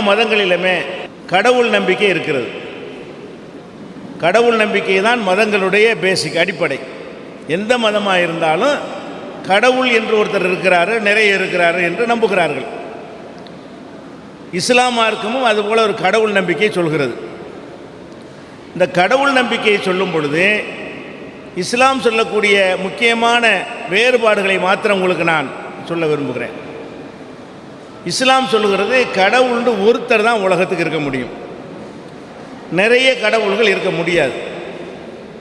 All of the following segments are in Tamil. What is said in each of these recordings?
மதங்களிலுமே கடவுள் நம்பிக்கை இருக்கிறது. கடவுள் நம்பிக்கை தான் மதங்களுடைய பேசிக் அடிப்படை. எந்த மதமாக இருந்தாலும் கடவுள் என்று ஒருத்தர் இருக்கிறாரு, நிறைய இருக்கிறாரு என்று நம்புகிறார்கள். இஸ்லாம் மார்க்கமும் அதுபோல் ஒரு கடவுள் நம்பிக்கை சொல்கிறது. இந்த கடவுள் நம்பிக்கையை சொல்லும் பொழுது இஸ்லாம் சொல்லக்கூடிய முக்கியமான வேறுபாடுகளை மாத்திரம் உங்களுக்கு நான் சொல்ல விரும்புகிறேன். இஸ்லாம் சொல்லுகிறது கடவுள்னு ஒருத்தர் தான் உலகத்துக்கு இருக்க முடியும், நிறைய கடவுள்கள் இருக்க முடியாது.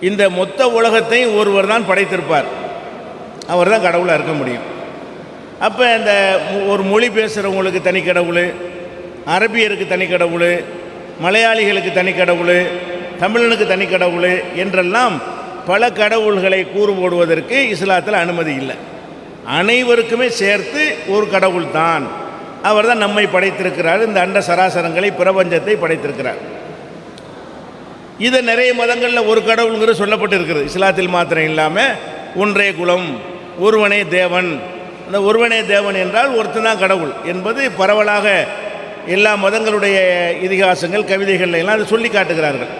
இந்த மொத்த உலகத்தை ஒருவர் தான் படைத்திருப்பார், அவர் தான் கடவுளாக இருக்க முடியும். அப்போ இந்த ஒரு மொழி பேசுகிறவங்களுக்கு தனி கடவுள், அரபியருக்கு தனி கடவுள், மலையாளிகளுக்கு தனி கடவுள், தமிழனுக்கு தனி கடவுள் என்றெல்லாம் பல கடவுள்களை கூறு போடுவதற்கு இஸ்லாத்தில் அனுமதி இல்லை. அனைவருக்குமே சேர்த்து ஒரு கடவுள் தான், அவர் தான் நம்மை படைத்திருக்கிறார், இந்த அண்ட சராசரங்களை பிரபஞ்சத்தை படைத்திருக்கிறார். இதை நிறைய மதங்களில் ஒரு கடவுளுங்கிறது சொல்லப்பட்டிருக்கிறது. இஸ்லாத்தில் மாத்திரம் இல்லாமல் ஒன்றே குலம், ஒருவனே தேவன். அந்த ஒருவனே தேவன் என்றால் ஒருத்தன் தான் கடவுள் என்பது பரவலாக எல்லா மதங்களுடைய இதிகாசங்கள் கவிதைகள் எல்லாம் அதை சொல்லி காட்டுகிறார்கள்.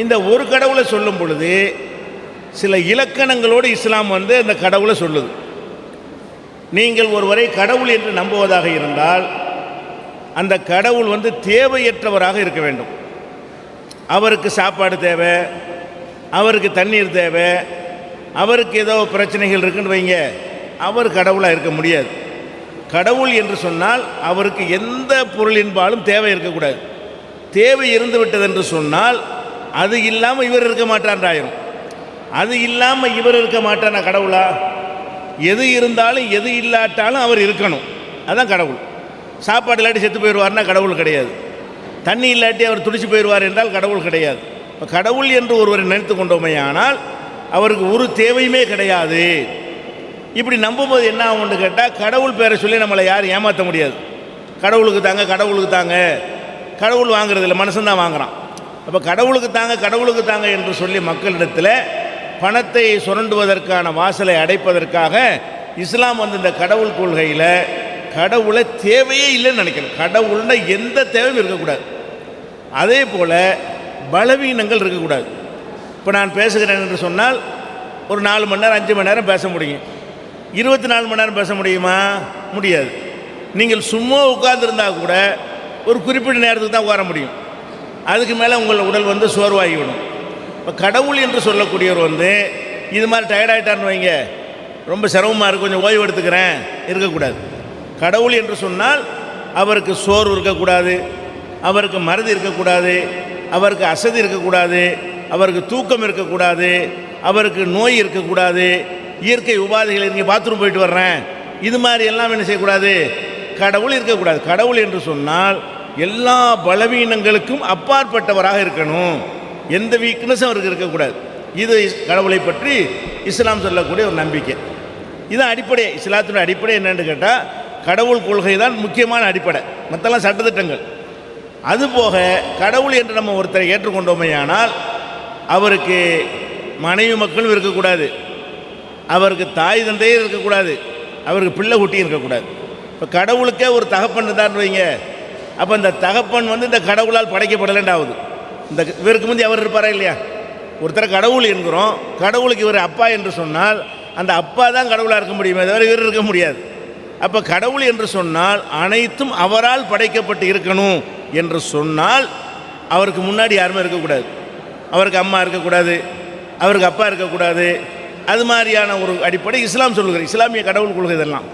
இந்த ஒரு கடவுளை சொல்லும் பொழுது சில இலக்கணங்களோடு இஸ்லாம் அந்த கடவுளை சொல்லுது. நீங்கள் ஒருவரை கடவுள் என்று நம்புவதாக இருந்தால் அந்த கடவுள் தேவையற்றவராக இருக்க வேண்டும். அவருக்கு சாப்பாடு தேவை, அவருக்கு தண்ணீர் தேவை, அவருக்கு ஏதோ பிரச்சனைகள் இருக்குன்னு வைங்க, அவர் கடவுளாக இருக்க முடியாது. கடவுள் என்று சொன்னால் அவருக்கு எந்த பொருளின்பாலும் தேவை இருக்கக்கூடாது. தேவை இருந்து விட்டது என்று சொன்னால் அது இல்லாமல் இவர் இருக்க மாட்டான்றாயிரும். அது இல்லாமல் இவர் இருக்க மாட்டானா கடவுளா? எது இருந்தாலும் எது இல்லாட்டாலும் அவர் இருக்கணும், அதுதான் கடவுள். சாப்பாடு இல்லாட்டி செத்து போயிடுவார்னா கடவுள் கிடையாது. தண்ணி இல்லாட்டி அவர் துடிச்சு போயிடுவார் என்றால் கடவுள் கிடையாது. இப்போ கடவுள் என்று ஒருவரை நினைத்து கொண்டோமே ஆனால் அவருக்கு ஒரு தேவையுமே கிடையாது. இப்படி நம்பும்போது என்ன ஆகும்னு கேட்டால் கடவுள் பேரை சொல்லி நம்மளை யாரும் ஏமாற்ற முடியாது. கடவுளுக்கு தாங்க, கடவுளுக்கு தாங்க, கடவுள் வாங்குறது இல்லை, மனுஷன் தான் வாங்குறான். அப்போ கடவுளுக்கு தாங்க, கடவுளுக்கு தாங்க என்று சொல்லி மக்களிடத்தில் பணத்தை சுரண்டுவதற்கான வாசலை அடைப்பதற்காக இஸ்லாம் இந்த கடவுள் கொள்கையில் கடவுளை தேவையே இல்லைன்னு நினைக்கிறேன். கடவுள்னா எந்த தேவையும் இருக்கக்கூடாது. அதே போல் பலவீனங்கள் இருக்கக்கூடாது. இப்போ நான் பேசுகிறேன் என்று சொன்னால் ஒரு 4 மணி நேரம் 5 மணி நேரம் பேச முடியும். 24 மணி நேரம் பேச முடியுமா? முடியாது. நீங்கள் சும்மா உட்கார்ந்துருந்தால் கூட ஒரு குறிப்பிட்ட நேரத்துக்கு தான் உட்கார முடியும். அதுக்கு மேலே உங்கள் உடல் சோர்வாகிவிடும். இப்போ கடவுள் என்று சொல்லக்கூடியவர் இது மாதிரி டயர்டாகிட்டார்னு வைங்க, ரொம்ப சிரமமாக இருக்குது, கொஞ்சம் ஓய்வு எடுத்துக்கிறேன் இருக்கக்கூடாது. கடவுள் என்று சொன்னால் அவருக்கு சோர்வு இருக்கக்கூடாது, அவருக்கு மறதி இருக்கக்கூடாது, அவருக்கு அசதி இருக்கக்கூடாது, அவருக்கு தூக்கம் இருக்கக்கூடாது, அவருக்கு நோய் இருக்கக்கூடாது, இயற்கை உபாதைகள் இங்கே பாத்ரூம் போயிட்டு வர்றேன் இது மாதிரி எல்லாம் என்ன செய்யக்கூடாது, கடவுள் இருக்கக்கூடாது. கடவுள் என்று சொன்னால் எல்லா பலவீனங்களுக்கும் அப்பாற்பட்டவராக இருக்கணும், எந்த வீக்னஸும் அவருக்கு இருக்கக்கூடாது. இது கடவுளை பற்றி இஸ்லாம் சொல்லக்கூடிய ஒரு நம்பிக்கை. இதுதான் அடிப்படை. இஸ்லாத்தினுடைய அடிப்படை என்னென்னு கேட்டால் கடவுள் கொள்கை தான் முக்கியமான அடிப்படை, மற்றெல்லாம் சட்டத்திட்டங்கள். அதுபோக கடவுள் என்று நம்ம ஒருத்தரை ஏற்றுக்கொண்டோமே ஆனால் அவருக்கு மனைவி மக்களும் இருக்கக்கூடாது, அவருக்கு தாய் தந்தையும் இருக்கக்கூடாது, அவருக்கு பிள்ளை குட்டியும் இருக்கக்கூடாது. இப்போ கடவுளுக்கே ஒரு தகப்பன் தான் வைங்க, அப்போ இந்த தகப்பன் இந்த கடவுளால் படைக்கப்படலேண்டாகுது. இந்த இவருக்கு முந்தி அவர் இருப்பாரா இல்லையா? ஒருத்தரை கடவுள் என்கிறோம், கடவுளுக்கு இவர் அப்பா என்று சொன்னால் அந்த அப்பா தான் கடவுளாக இருக்க முடியுமே தவிர இவர் இருக்க முடியாது. அப்போ கடவுள் என்று சொன்னால் அனைத்தும் அவரால் படைக்கப்பட்டு இருக்கணும் என்று சொன்னால் அவருக்கு முன்னாடி யாருமே இருக்கக்கூடாது, அவருக்கு அம்மா இருக்கக்கூடாது, அவருக்கு அப்பா இருக்கக்கூடாது. அது மாதிரியான ஒரு அடிப்படை இஸ்லாம் சொல்லுகிற இஸ்லாமிய கடவுள் கொள்கை இதெல்லாம்.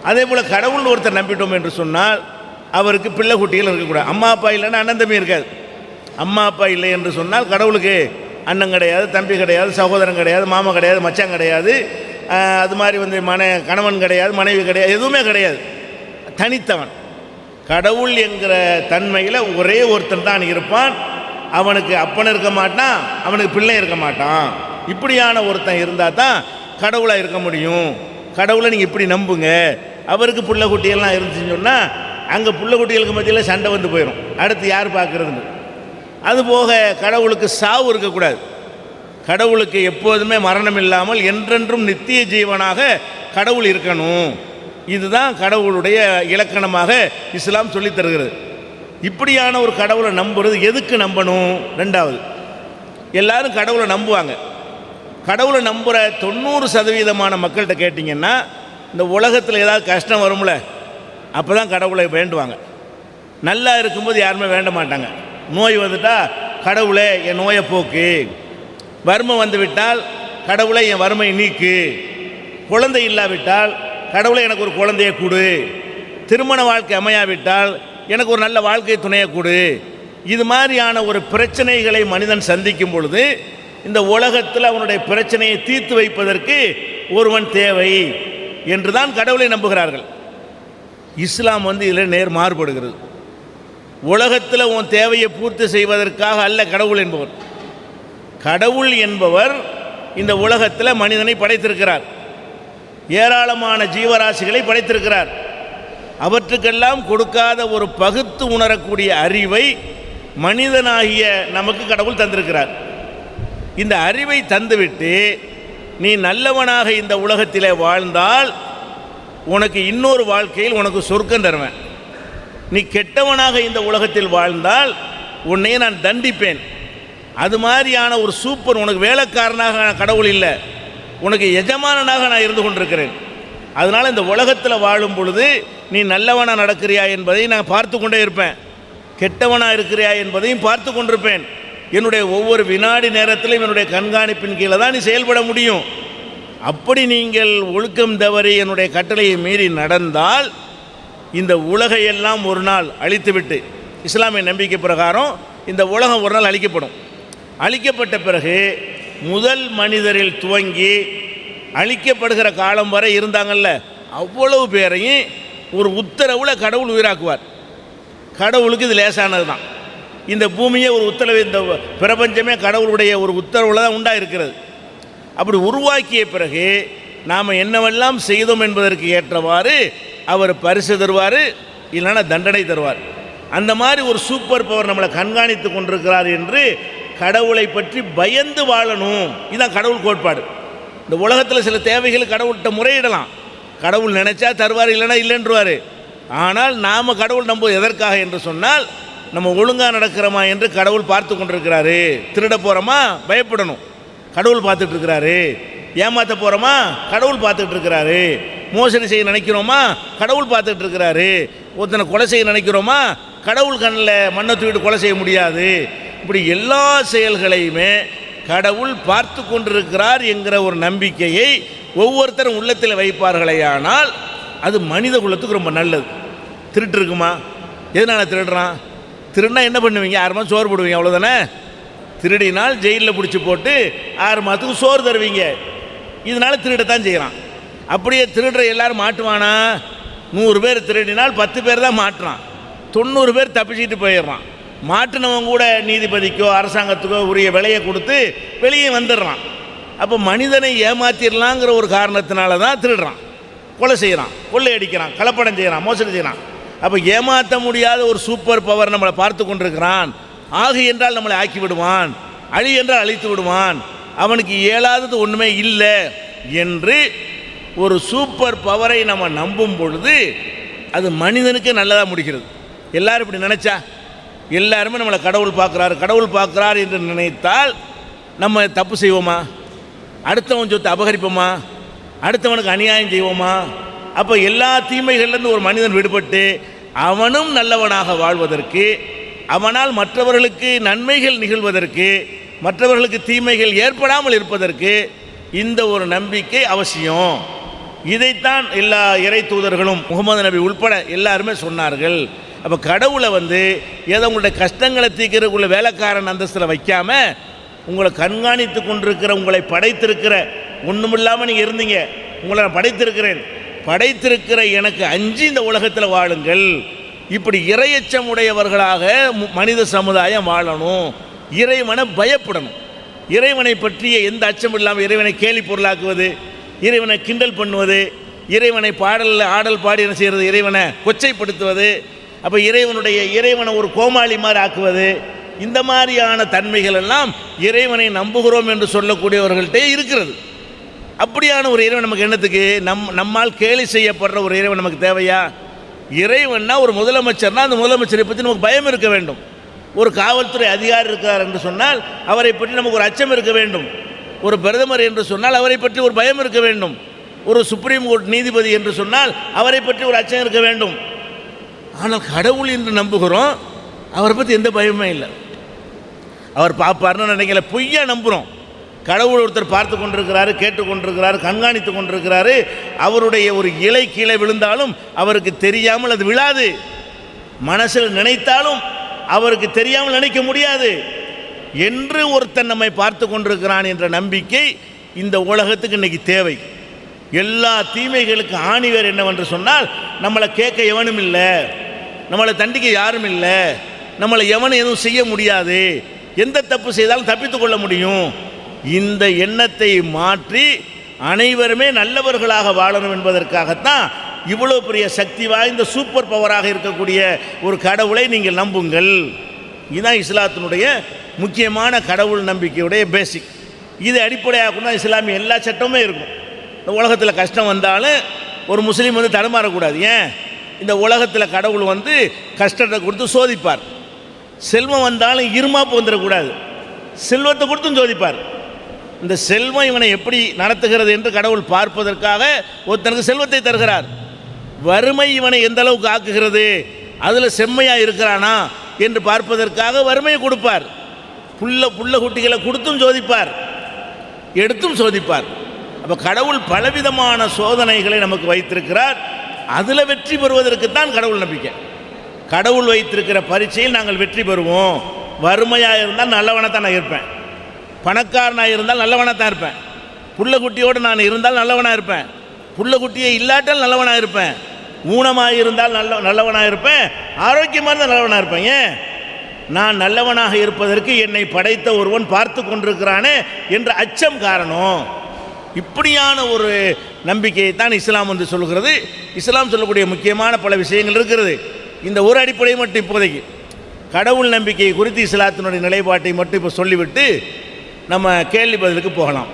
அதே போல் கடவுள் ஒருத்தர் நம்பிட்டோம் என்று சொன்னால் அவருக்கு பிள்ளை குட்டிகள் இருக்கக்கூடாது. அம்மா அப்பா இல்லைன்னா அண்ணன் தம்பி இருக்காது. அம்மா அப்பா இல்லை என்று சொன்னால் கடவுளுக்கு அண்ணன் கிடையாது, தம்பி கிடையாது, சகோதரன் கிடையாது, மாமா கிடையாது, மச்சான் கிடையாது, அது மாதிரி கணவன் கிடையாது, மனைவி கிடையாது, எதுவுமே கிடையாது, தனித்தவன். கடவுள் என்கிற தன்மையில் ஒரே ஒருத்தன் தான் இருப்பான். அவனுக்கு அப்பன் இருக்க மாட்டான், அவனுக்கு பிள்ளை இருக்க மாட்டான். இப்படியான ஒருத்தன் இருந்தால் தான் கடவுளாக இருக்க முடியும். கடவுளை நீங்கள் இப்படி நம்புங்க. அவருக்கு புள்ள குட்டியெல்லாம் இருந்துச்சுன்னு சொன்னால் அங்கே புள்ள குட்டிகளுக்கு மத்தியில் சண்டை போயிடும், அடுத்து யார் பார்க்குறதுன்னு. அதுபோக கடவுளுக்கு சாவு இருக்கக்கூடாது. கடவுளுக்கு எப்போதுமே மரணம் இல்லாமல் என்றென்றும் நித்திய ஜீவனாக கடவுள் இருக்கணும். இதுதான் கடவுளுடைய இலக்கணமாக இஸ்லாம் சொல்லித் தருகிறது. இப்படியான ஒரு கடவுளை நம்புறது எதுக்கு நம்பணும்? ரெண்டாவது, எல்லாரும் கடவுளை நம்புவாங்க. கடவுளை நம்புகிற 90% மக்கள்கிட்ட கேட்டிங்கன்னா, இந்த உலகத்தில் ஏதாவது கஷ்டம் வரும்ல, அப்போ தான் கடவுளை வேண்டுவாங்க. நல்லா இருக்கும்போது யாருமே வேண்ட மாட்டாங்க. நோய் வந்துட்டா கடவுளே என் நோயை போக்கு, வறுமை வந்து விட்டால் கடவுளை என் வறுமை நீக்கு, குழந்தை இல்லாவிட்டால் கடவுளை எனக்கு ஒரு குழந்தையை கொடு, திருமண வாழ்க்கை அமையாவிட்டால் எனக்கு ஒரு நல்ல வாழ்க்கை துணையை கொடு. இது மாதிரியான ஒரு பிரச்சனைகளை மனிதன் சந்திக்கும் பொழுது இந்த உலகத்தில் அவனுடைய பிரச்சனையை தீர்த்து வைப்பதற்கு ஒருவன் தேவை என்று தான் கடவுளை நம்புகிறார்கள். இஸ்லாம் இதில் நேர் மாறுபடுகிறது. உலகத்தில் உன் தேவையை பூர்த்தி செய்வதற்காக அல்ல கடவுள் என்பவர். கடவுள் என்பவர் இந்த உலகத்தில் மனிதனை படைத்திருக்கிறார், ஏராளமான ஜீவராசிகளை படைத்திருக்கிறார். அவற்றுக்கெல்லாம் கொடுக்காத ஒரு பகுத்து உணரக்கூடிய அறிவை மனிதனாகிய நமக்கு கடவுள் தந்திருக்கிறார். இந்த அறிவை தந்துவிட்டு நீ நல்லவனாக இந்த உலகத்திலே வாழ்ந்தால் உனக்கு இன்னொரு வாழ்க்கையில் உனக்கு சொர்க்கம் தருவேன், நீ கெட்டவனாக இந்த உலகத்தில் வாழ்ந்தால் உன்னை நான் தண்டிப்பேன். அது மாதிரியான ஒரு சூப்பர், உனக்கு வேலைக்காரனாக நான் கடவுள் இல்லை, உனக்கு எஜமானனாக நான் இருந்து கொண்டிருக்கிறேன். அதனால் இந்த உலகத்தில் வாழும் பொழுது நீ நல்லவனாக நடக்கிறியா என்பதை நான் பார்த்து கொண்டே இருப்பேன், கெட்டவனாக இருக்கிறியா என்பதையும் பார்த்து கொண்டிருப்பேன். என்னுடைய ஒவ்வொரு வினாடி நேரத்திலும் என்னுடைய கண்காணிப்பின் கீழே தான் நீ செயல்பட முடியும். அப்படி நீங்கள் ஒழுக்கம் தவறி என்னுடைய கட்டளையை மீறி நடந்தால் இந்த உலகையெல்லாம் ஒரு நாள் அழித்துவிட்டு, இஸ்லாமிய நம்பிக்கை பிரகாரம் இந்த உலகம் ஒரு நாள் அழிக்கப்படும். அழிக்கப்பட்ட பிறகு முதல் மனிதரில் துவங்கி அழிக்கப்படுகிற காலம் வரை இருந்தாங்கல்ல, அவ்வளவு பேரையும் ஒரு உத்தரவில் கடவுள் உயிராக்குவார். கடவுளுக்கு இது லேசானது தான். இந்த பூமியே ஒரு உத்தரவு, இந்த பிரபஞ்சமே கடவுளுடைய ஒரு உத்தரவில் தான் உண்டாயிருக்கிறது. அப்படி உருவாக்கிய பிறகு நாம் என்னவெல்லாம் செய்தோம் என்பதற்கு ஏற்றவாறு அவர் பரிசு தருவார், இல்லைன்னா தண்டனை தருவார். அந்த மாதிரி ஒரு சூப்பர் பவர் நம்மளை கண்காணித்து கொண்டிருக்கிறார் என்று கடவுளை பற்றி பயந்து வாழணும். இதுதான் கடவுள் கோட்பாடு. இந்த உலகத்தில் சில தேவைகள் கடவுள்கிட்ட முறையிடலாம், கடவுள் நினைச்சா தருவார், இல்லைன்னா இல்லைன்றுவார். ஆனால் நாம் கடவுள் நம்புவது எதற்காக என்று சொன்னால், நம்ம ஒழுங்காக நடக்கிறோமா என்று கடவுள் பார்த்து கொண்டிருக்கிறாரு. திருட போகிறோமா பயப்படணும், கடவுள் பார்த்துட்டு இருக்கிறாரு. ஏமாற்ற போகிறோமா கடவுள் பார்த்துட்டு இருக்கிறாரு. மோசடி செய்ய நினைக்கிறோமா கடவுள் பார்த்துட்டு இருக்கிறாரு. ஒருத்தனை கொலை செய்ய நினைக்கிறோமா கடவுள் கண்ணில் மண்ணை தூக்கிட்டு கொலை செய்ய முடியாது. இப்படி எல்லா செயல்களையுமே கடவுள் பார்த்து கொண்டிருக்கிறார் என்கிற ஒரு நம்பிக்கையை ஒவ்வொருத்தரும் உள்ளத்தில் வைப்பார்களேயானால் அது மனித குலத்துக்கு ரொம்ப நல்லது. திருட்டு இருக்குமா? எதனால் திருடுறான்? திருடினா என்ன பண்ணுவீங்க? 6 மாதம் சோறு போடுவீங்க, அவ்வளோதானே. திருடினால் ஜெயிலில் பிடிச்சி போட்டு 6 மாதத்துக்கு சோறு தருவீங்க. இதனால் திருடத்தான் செய்கிறான். அப்படியே திருடுற எல்லாரும் மாட்டுவானா? 100 பேர் திருடினால் 10 பேர் தான் மாட்டுறான், 90 பேர் தப்பிச்சிட்டு போயிடுறான். மாட்டினவங்க கூட நீதிபதிக்கோ அரசாங்கத்துக்கோ உரிய விலையை கொடுத்து வெளியே வந்துடுறான். அப்போ மனிதனை ஏமாத்திடலாங்கிற ஒரு காரணத்தினால தான் திருடுறான், கொலை செய்கிறான், கொள்ளையடிக்கிறான், கலப்படம் செய்கிறான், மோசடி செய்கிறான். அப்போ ஏமாற்ற முடியாத ஒரு சூப்பர் பவர் நம்மளை பார்த்து கொண்டிருக்கிறான். ஆகு என்றால் நம்மளை ஆக்கி விடுவான், அழி என்றால் அழித்து விடுவான், அவனுக்கு இயலாதது ஒன்றுமே இல்லை என்று ஒரு சூப்பர் பவரை நம்ம நம்பும் பொழுது அது மனிதனுக்கு நல்லதாக முடிகிறது. எல்லாரும் இப்படி நினச்சா, எல்லாருமே நம்மளை கடவுள் பார்க்குறாரு கடவுள் பார்க்குறாரு என்று நினைத்தால் நம்ம தப்பு செய்வோமா? அடுத்தவன் சொத்தை அபகரிப்போமா? அடுத்தவனுக்கு அநியாயம் செய்வோமா? அப்போ எல்லா தீமைகள்லேருந்து ஒரு மனிதன் விடுபட்டு அவனும் நல்லவனாக வாழ்வதற்கு, அவனால் மற்றவர்களுக்கு நன்மைகள் நிகழ்வதற்கு, மற்றவர்களுக்கு தீமைகள் ஏற்படாமல் இருப்பதற்கு இந்த ஒரு நம்பிக்கை அவசியம். இதைத்தான் எல்லா இறை தூதர்களும் முகமது நபி உள்பட எல்லாருமே சொன்னார்கள். அப்போ கடவுளை ஏதோ உங்களுடைய கஷ்டங்களை தீர்க்கிறதுக்குள்ள வேலைக்காரன் அந்தஸ்தில் வைக்காமல் உங்களை கண்காணித்து கொண்டிருக்கிற, உங்களை படைத்திருக்கிற, ஒன்றுமில்லாமல் நீங்கள் இருந்தீங்க, உங்களை நான் படைத்திருக்கிற எனக்கு அஞ்சு இந்த உலகத்தில் வாழுங்கள். இப்படி இறையச்சம் உடையவர்களாக மனித சமுதாயம் வாழணும், இறைவனை பயப்படணும். இறைவனை பற்றிய எந்த அச்சம் இல்லாமல் இறைவனை கேலி பொருளாக்குவது, இறைவனை கிண்டல் பண்ணுவது, இறைவனை ஆடல் பாடி என்ன செய்கிறது, இறைவனை கொச்சைப்படுத்துவது, அப்போ இறைவனை ஒரு கோமாளி மாதிரி ஆக்குவது, இந்த மாதிரியான தன்மைகள் எல்லாம் இறைவனை நம்புகிறோம் என்று சொல்லக்கூடியவர்கள்ட்டே இருக்கிறது. அப்படியான ஒரு இறைவன் நமக்கு என்னத்துக்கு? நம்மால் கேலி செய்யப்படுற ஒரு இறைவன் நமக்கு தேவையா? இறைவன்னா ஒரு முதலமைச்சர்னா அந்த முதலமைச்சரை பற்றி நமக்கு பயம் இருக்க வேண்டும். ஒரு காவல்துறை அதிகாரி இருக்கிறார் என்று சொன்னால் அவரை பற்றி நமக்கு ஒரு அச்சம் இருக்க வேண்டும். ஒரு பிரதமர் என்று சொன்னால் அவரை பற்றி ஒரு பயம் இருக்க வேண்டும். ஒரு சுப்ரீம் கோர்ட் நீதிபதி என்று சொன்னால் அவரை பற்றி ஒரு அச்சம் இருக்க வேண்டும். ஆனால் கடவுள் என்று நம்புகிறோம், அவரை பற்றி எந்த பயமே இல்லை. அவர் பார்ப்பார்னு நினைக்கல, பொய்யா நம்புகிறோம். கடவுள் ஒருத்தர் பார்த்து கொண்டிருக்கிறாரு, கேட்டுக்கொண்டிருக்கிறாரு, கண்காணித்து கொண்டிருக்கிறாரு. அவருடைய ஒரு இலை கீழே விழுந்தாலும் அவருக்கு தெரியாமல் அது விழாது. மனசில் நினைத்தாலும் அவருக்கு தெரியாமல் நினைக்க முடியாது என்று ஒருத்தன் நம்மை பார்த்து கொண்டிருக்கிறான் என்ற நம்பிக்கை இந்த உலகத்துக்கு இன்றைக்கி தேவை. எல்லா தீமைகளுக்கு ஆணிவேர் என்னவென்று சொன்னால், நம்மளை கேட்க எவனும் இல்லை, நம்மளை தண்டிக்க யாரும் இல்லை, நம்மளை எவனும் எதுவும் செய்ய முடியாது, எந்த தப்பு செய்தாலும் தப்பித்து கொள்ள முடியும். இந்த எண்ணத்தை மாற்றி அனைவருமே நல்லவர்களாக வாழணும் என்பதற்காகத்தான் இவ்வளோ பெரிய சக்தி வாய்ந்த சூப்பர் பவராக இருக்கக்கூடிய ஒரு கடவுளை நீங்கள் நம்புங்கள். இதுதான் இஸ்லாத்தினுடைய முக்கியமான கடவுள் நம்பிக்கையுடைய பேசிக். இது அடிப்படையாக தான் இஸ்லாமிய எல்லா சட்டமுமே இருக்கும். இந்த உலகத்தில் கஷ்டம் வந்தாலும் ஒரு முஸ்லீம் வந்து தடுமாறக்கூடாது. ஏன்? இந்த உலகத்தில் கடவுள் வந்து கஷ்டத்தை கொடுத்து சோதிப்பார். செல்வம் வந்தாலும் இருமாப்பு வந்துடக்கூடாது, செல்வத்தை கொடுத்தும் சோதிப்பார். இந்த செல்வம் இவனை எப்படி நடத்துகிறது என்று கடவுள் பார்ப்பதற்காக ஒருத்தனுக்கு செல்வத்தை தருகிறார். வறுமை இவனை எந்த அளவுக்கு ஆக்குகிறது, அதில் செம்மையாக இருக்கிறானா என்று பார்ப்பதற்காக வறுமையை கொடுப்பார். புள்ள குட்டிகளை கொடுத்தும் சோதிப்பார், எடுத்தும் சோதிப்பார். அப்போ கடவுள் பலவிதமான சோதனைகளை நமக்கு வைத்திருக்கிறார். அதில் வெற்றி பெறுவதற்குத்தான் கடவுள் நம்பிக்கை. கடவுள் வைத்திருக்கிற பரீட்சையில் நாங்கள் வெற்றி பெறுவோம். வறுமையாக இருந்தால் நல்லவனாக தான் நான் இருப்பேன், பணக்காரனாக இருந்தால் நல்லவனாக தான் இருப்பேன், புள்ள குட்டியோடு நான் இருந்தால் நல்லவனாக இருப்பேன், புள்ள குட்டியை இல்லாட்டால் நல்லவனாக இருப்பேன், ஊனமாக இருந்தால் நல்லவனாக இருப்பேன், ஆரோக்கியமாக இருந்தால் நல்லவனாக இருப்பேன். ஏன்? நான் நல்லவனாக இருப்பதற்கு என்னை படைத்த ஒருவன் பார்த்து கொண்டிருக்கிறானே என்ற அச்சம் காரணம். இப்படியான ஒரு நம்பிக்கையை தான் இஸ்லாம் வந்து சொல்கிறது. இஸ்லாம் சொல்லக்கூடிய முக்கியமான பல விஷயங்கள் இருக்கிறது. இந்த ஒரு அடிப்படை மட்டும் இப்போதைக்கு கடவுள் நம்பிக்கை குறித்து இஸ்லாத்தினுடைய நிலைப்பாட்டை மட்டும் இப்போ சொல்லிவிட்டு நம்ம கேள்வி பதிலுக்கு போகலாம்.